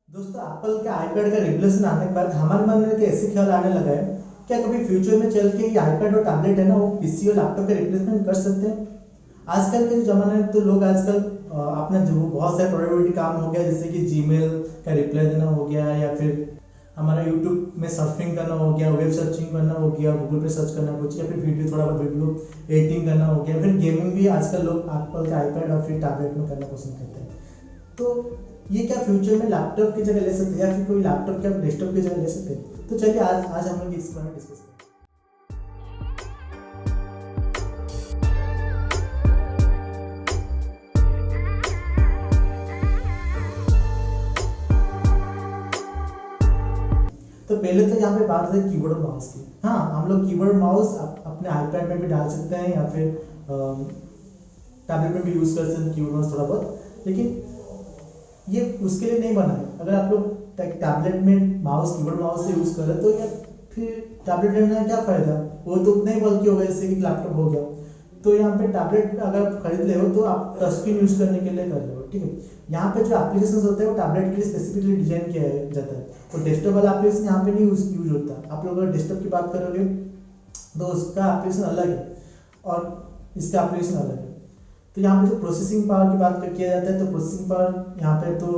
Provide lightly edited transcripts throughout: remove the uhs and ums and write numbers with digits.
दोस्तों एप्पल के आईपैड का रिवोल्यूशन आने के बाद हमारे मन में ऐसे ख्याल आने लगा है, क्या कभी फ्यूचर में चल के ये आईपैड और टैबलेट है ना वो पीसी और लैपटॉप का रिप्लेसमेंट कर सकते हैं। आजकल के ज़माने में तो लोग आजकल अपना जो बहुत सारे प्रोडक्टिविटी काम हो गया, जैसे कि जीमेल का रिप्लाई देना हो गया, या फिर हमारा यूट्यूब में सर्फिंग करना हो गया, वेब सर्चिंग करना हो गया, गूगल पे सर्च करना कुछ, या फिर वीडियो थोड़ा बहुत वीडियो एडिटिंग करना हो गया, फिर गेमिंग भी आजकल लोग एप्पल के आईपैड और फिर टैबलेट में करना पसंद करते हैं। तो ये क्या फ्यूचर में लैपटॉप की जगह ले सकते हैं, या फिर कोई लैपटॉप क्या डेस्कटॉप की जगह ले सकते हैं? तो चलिए आज आज हम लोग इस बारे में डिस्कस करें। तो पहले तो यहाँ पे बात है कीबोर्ड और माउस की। हाँ, हम लोग कीबोर्ड माउस अपने आईपैड में भी डाल सकते हैं, या फिर टैबलेट में भी यूज़ कर सकते हैं कीबोर्ड माउस थोड़ा बहुत, लेकिन ये उसके लिए नहीं बना है। अगर आप लोग टैबलेट में माउस कीबोर्ड माउस से यूज़ करें तो या फिर टैबलेट लेने का क्या फ़ायदा, वो तो उतना ही बल्कि होगा जैसे कि लैपटॉप हो गया। तो यहाँ पे टैबलेट अगर आप खरीद ले हो तो आप टच स्क्रीन यूज़ करने के लिए कर लो, ठीक है। यहाँ पे जो एप्लीकेशन होते हैं वो टैबलेट के लिए स्पेसिफिकली डिजाइन किया जाता है, तो डेस्कटॉप वाला एप्लीकेशन यहाँ पे नहीं यूज होता। आप लोग अगर डेस्कटॉप की बात करोगे तो उसका एप्लीकेशन अलग है और इसका एप्लीकेशन अलग है। तो यहाँ पे जो प्रोसेसिंग पावर की बात किया जाता है, तो प्रोसेसिंग पावर यहाँ पे तो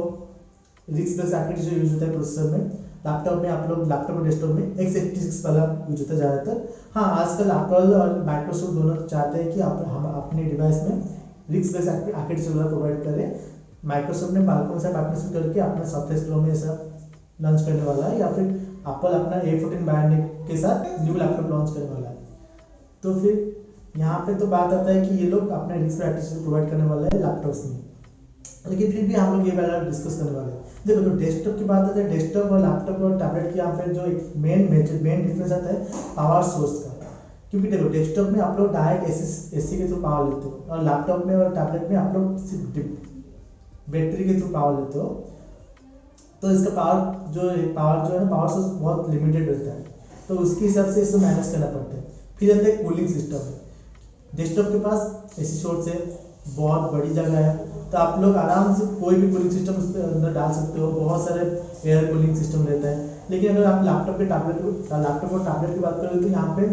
रिक्स बेस आर्किटेक्चर यूज होता है प्रोसेसर में। लैपटॉप में आप लोग लैपटॉप और डेस्कटॉप में x86 वाला यूज होता है ज़्यादातर। हाँ, आजकल एप्पल और माइक्रोसॉफ्ट दोनों चाहते हैं कि हम अपने डिवाइस में रिक्स बेस आर्किटेक्चर वाला प्रोवाइड करें। माइक्रोसॉफ्ट ने बालकन से पार्टनरशिप करके अपना सॉफ्टवेयर स्टोर में ऐसा लॉन्च करने वाला है, या फिर एप्पल अपना A14 बायोनिक के साथ न्यू लैपटॉप लॉन्च करने वाला है। तो फिर यहाँ पे तो बात आता है कि ये लोग अपना रिक्स आर्किटेक्चर प्रोवाइड करने वाला है लैपटॉप्स में, लेकिन फिर भी हम लोग ये वाला डिस्कस करने वाले हैं। देखो, तो डेस्कटॉप की बात आती है, डेस्कटॉप और लैपटॉप और टैबलेट की यहाँ पे जो एक मेन डिफरेंस आता है पावर सोर्स का। क्योंकि देखो, डेस्कटॉप में आप लोग डायरेक्ट एसी के थ्रू पावर लेते हो, और लैपटॉप में और टैबलेट में आप लोग सिर्फ बैटरी के थ्रू पावर लेते हो। तो इसका पावर जो है ना, पावर सोर्स बहुत लिमिटेड रहता है, तो उसके हिसाब से इसको मैनेज करना पड़ता है। फिर आता है कूलिंग सिस्टम। डेस्कटॉप के पास एसी सोर्स है, बहुत बड़ी जगह है, तो आप लोग आराम से कोई भी कूलिंग सिस्टम उसके अंदर डाल सकते हो, बहुत सारे एयर कूलिंग सिस्टम रहता है। लेकिन अगर आप लैपटॉप और टैबलेट की बात करोगे तो यहाँ पे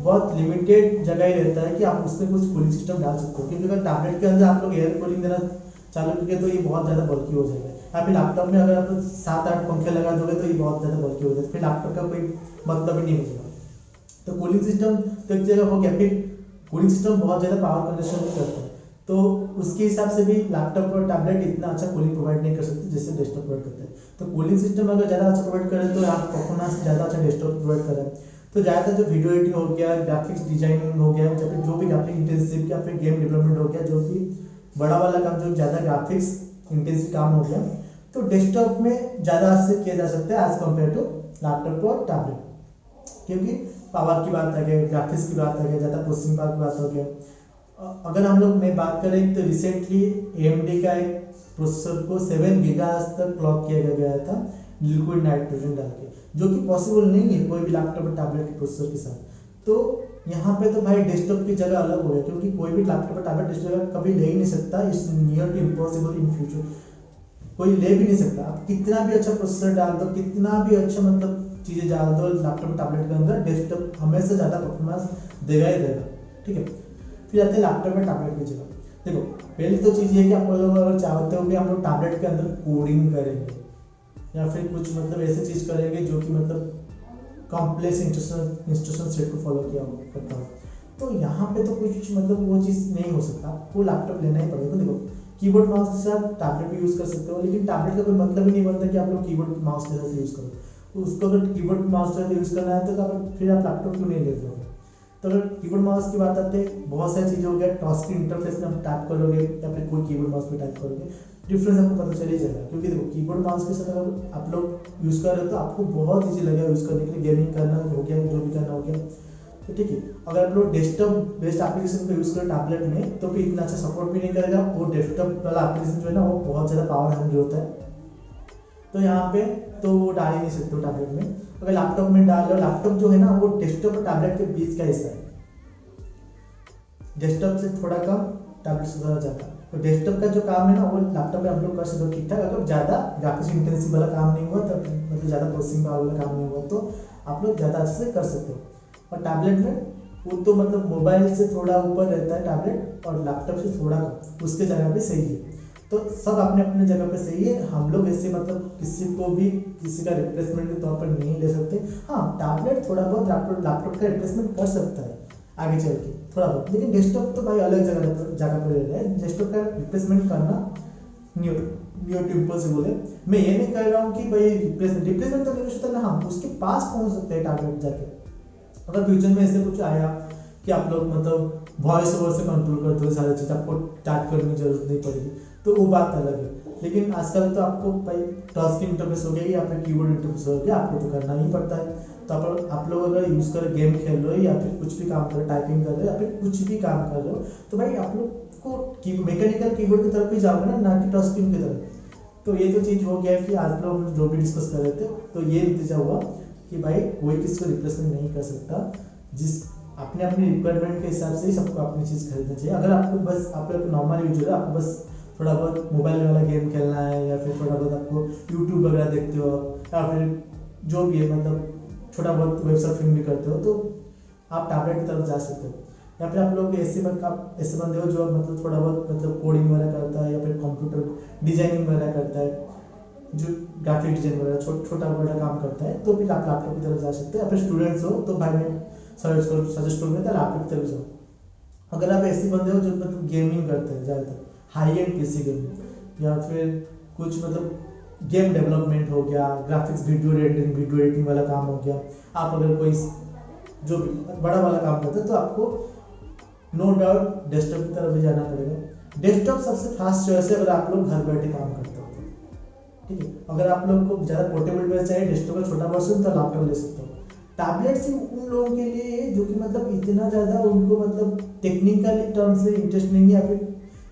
बहुत लिमिटेड जगह ही रहता है कि आप उसमें कुछ कूलिंग सिस्टम डाल सकते हो। क्योंकि अगर टैबलेट के अंदर आप लोग एयर कूलिंग देना चालू करेंगे तो ये बहुत ज़्यादा बल्कि हो जाएगा, या फिर लैपटॉप में अगर आप 7-8 पंखे लगा दोगे तो ये बहुत ज़्यादा बल्कि हो जाएगा, फिर लैपटॉप का कोई मतलब ही नहीं होगा। तो कूलिंग सिस्टम तो एक जगह हो गया। फिर कूलिंग सिस्टम बहुत ज़्यादा पावर कंजप्शन भी करता है, तो उसके हिसाब से भी लैपटॉप और टैबलेट इतना अच्छा कूलिंग प्रोवाइड नहीं कर सकते जैसे डेस्कटॉप प्रोवाइड करते हैं। तो कूलिंग सिस्टम अगर ज़्यादा अच्छा प्रोवाइड करें तो आप परफॉर्मेंस ज़्यादा अच्छा डेस्कटॉप प्रोवाइड करें। तो ज़्यादातर जो वीडियो एडिटिंग हो गया, ग्राफिक्स डिजाइनिंग हो गया, या फिर जो भी ग्राफिक इंटेंसिव, या फिर गेम डेवलपमेंट हो गया, जो भी बड़ा वाला काम, जो ज़्यादा ग्राफिक्स इंटेंसिव काम हो गया, तो डेस्कटॉप में ज़्यादा अच्छे किया जा सकता है एज कम्पेयर टू लैपटॉप और टैबलेट। क्योंकि पावर की बात आ गई, ग्राफिक्स की बात आ गई, ज़्यादा प्रोसेसिंग पावर की बात हो गया। अगर हम लोग में बात करें तो रिसेंटली AMD का एक प्रोसेसर को 7 गीगाहर्ट्ज तक क्लॉक किया गया था लिक्विड नाइट्रोजन डाल के, जो कि पॉसिबल नहीं है कोई भी लैपटॉप और टैबलेट के प्रोसेसर के साथ। तो यहाँ पे तो भाई डेस्कटॉप की जगह अलग हो गया, क्योंकि कोई भी लैपटॉप और टैबलेट इस जगह कभी ले ही नहीं सकता। It's near to impossible in future, कोई ले भी नहीं सकता। आप कितना भी अच्छा प्रोसेसर डाल दो, कितना भी अच्छा मतलब चीज़ें डाल दो लैपटॉप टैबलेट के अंदर, डेस्कटॉप हमेशा ज़्यादा परफॉर्मेंस देगा ही देगा, ठीक है। फिर आते हैं लैपटॉप में टैबलेट की जगह। देखो, पहली तो चीज़ ये कि आप लोग अगर चाहते हो कि हम लोग टैबलेट के अंदर कोडिंग करेंगे, या फिर कुछ मतलब ऐसी चीज़ करेंगे जो कि मतलब कॉम्प्लेक्स इंस्ट्रक्शन सेट को फॉलो किया करता हो, तो यहाँ पे तो कुछ मतलब वो चीज़ नहीं हो सकता। आपको लैपटॉप लेना ही पड़ेगा। देखो, कीबोर्ड माउस के साथ टैबलेट भी यूज़ कर सकते हो, लेकिन टैबलेट का कोई मतलब ही नहीं बनता कि आप लोग कीबोर्ड माउस के साथ यूज़ करो। उसको अगर कीबोर्ड माउस के साथ यूज़ करना है तो फिर आप लैपटॉप क्यों नहीं ले लो। तो अगर कीबोर्ड माउस की बात आती है, बहुत सारी चीज़ें हो गया, टच स्क्रीन इंटरफेस में आप टाइप करोगे या फिर कोई कीबोर्ड माउस में टाइप करोगे, डिफरेंस आपको पता चल ही जाएगा। क्योंकि देखो, कीबोर्ड माउस के साथ अगर आप लोग यूज़ कर रहे हो तो आपको बहुत ईजी लगेगा यूज़ करने के लिए, गेमिंग करना हो गया, जो भी करना हो गया, तो ठीक है। अगर आप लोग डेस्कटॉप बेस्ड एप्लीकेशन को यूज़ करें टैबलेट में तो फिर इतना अच्छा सपोर्ट भी नहीं करेगा। वो डेस्कटॉप वाला एप्लीकेशन जो है ना, वो बहुत ज़्यादा पावर हैंडी होता है, तो यहाँ पे तो वो डाल ही नहीं सकते हो टैबलेट में। अगर लैपटॉप में डाल लो, लैपटॉप जो है ना वो डेस्कटॉप और टैबलेट के बीच का हिस्सा है, डेस्कटॉप से थोड़ा कम, टैबलेट से थोड़ा ज़्यादा। तो डेस्कटॉप का जो काम है ना वो लैपटॉप में आप लोग कर सकते हो ठीक ठाक। अगर ज़्यादा ग्राफिक्स इंटेंसिव वाला काम नहीं हुआ तब, मतलब ज़्यादा प्रोसेसिंग पावर वाला काम नहीं हुआ तो आप लोग ज़्यादा अच्छे से कर सकते हो। और टैबलेट में वो तो मतलब मोबाइल से थोड़ा ऊपर रहता है टैबलेट और लैपटॉप से थोड़ा कम, उसके जगह पे सही है। तो सब अपने अपने जगह पे सही है। हम लोग ऐसे मतलब किसी को भी किसी का रिप्लेसमेंट के तौर पर नहीं ले सकते। हाँ, टैबलेट थोड़ा बहुत लैपटॉप का रिप्लेसमेंट कर सकता है आगे चल के थोड़ा बहुत, लेकिन डेस्कटॉप तो भाई अलग जगह पर ले रहा है। डेस्कटॉप का रिप्लेसमेंट करना न्यू इम्पॉसिबल है। मैं ये नहीं कह रहा हूँ कि भाई रिप्लेसमेंट तो नहीं सकता ना, हम उसके पास पहुँच सकते हैं टैबलेट जाके। अगर फ्यूचर में ऐसे कुछ आया कि आप लोग मतलब वॉइस ओवर से कंट्रोल करते हो सारी चीज़, आपको टाइप करने की जरूरत नहीं पड़ेगी, तो वो बात अलग है। लेकिन आजकल तो आपको भाई टच स्क्रीन इंटरफेस हो गया या फिर कीबोर्ड इंटरफेस हो गया, आपको तो करना ही पड़ता है। तो आप लोग अगर यूज़ कर गेम खेल रहे हो या फिर कुछ भी काम कर रहे हो, टाइपिंग कर रहे हो या फिर कुछ भी काम कर रहे हो, तो भाई आप लोग को मैकेनिकल कीबोर्ड की तरफ ही जाओगे ना कि टच स्क्रीन की तरफ। तो ये तो चीज़ हो गया है कि आज लोग जो भी डिस्कस कर रहे थे, तो ये नतीजा हुआ कि भाई कोई किसी को रिप्लेसमेंट नहीं कर सकता। जिस अपने अपनी रिक्वायरमेंट के हिसाब से ही सबको अपनी चीज़ खरीदना चाहिए। अगर आपको बस आप नॉर्मल यूज हो, आपको बस थोड़ा बहुत मोबाइल वाला गेम खेलना है या फिर थोड़ा बहुत आपको यूट्यूब वगैरह देखते हो या फिर जो भी है मतलब छोटा बहुत वेब सर्फिंग भी करते हो, तो आप टैबलेट की तरफ जा सकते हो। या फिर आप लोग ऐसे बंदे हो जो मतलब थोड़ा बहुत मतलब कोडिंग वगैरह करता है या फिर कंप्यूटर डिजाइनिंग वगैरह करता है, जो ग्राफिक डिजाइन वगैरह छोटा बड़ा काम करता है, तो फिर आप लैपटॉप की तरफ जा सकते हैं। या फिर स्टूडेंट्स हो तो भाई मैं सजेस्ट करूँगा तो लैपटॉप की तरफ जाओ। अगर आप ऐसे बंदे हो जो मतलब गेमिंग करते हैं ज़्यादातर हाई एंड पीसी गेम या फिर कुछ मतलब गेम डेवलपमेंट हो गया, ग्राफिक्स वीडियो एडिटिंग वाला काम हो गया, आप अगर कोई जो भी बड़ा वाला काम करते हैं तो आपको नो डाउट डेस्कटॉप की तरफ भी जाना पड़ेगा। डेस्कटॉप सबसे फास्ट चॉइस है अगर आप लोग घर बैठे काम करते हो, ठीक है। अगर आप लोग को ज़्यादा पोर्टेबल डिवाइस चाहिए, डेस्कटॉप का छोटा वर्जन, तो लैपटॉप ले सकते हो। टैबलेट सिर्फ उन लोगों के लिए है जो कि मतलब इतना ज़्यादा उनको मतलब टेक्निकल टर्म्स से इंटरेस्ट नहीं है या फिर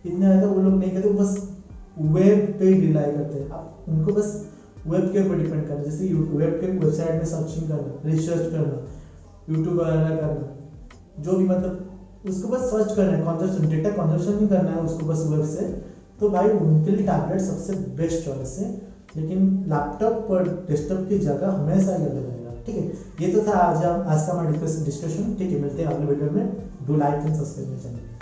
इतना ज़्यादा वो लोग नहीं करते, बस वेब पे रिलाई करते हैं। आप उनको बस वेब के ऊपर डिपेंड करना, जैसे वेब के वेबसाइट में सर्चिंग करना, रिसर्च करना, यूट्यूब वगैरह करना, जो भी मतलब उसको बस सर्च करना है, कंजप्शन डेटा कंजप्शन नहीं करना है उसको बस वेब से, तो भाई उनके लिए टैबलेट सबसे बेस्ट चॉइस है। लेकिन लैपटॉप और डेस्कटॉप की जगह हमेशा ही अलग रहेगा, ठीक है। ये तो था आज का हमारा डिस्कशन, ठीक है। मिलते हैं अगले वीडियो में। डू लाइक एंड सब्सक्राइब मेरे चैनल।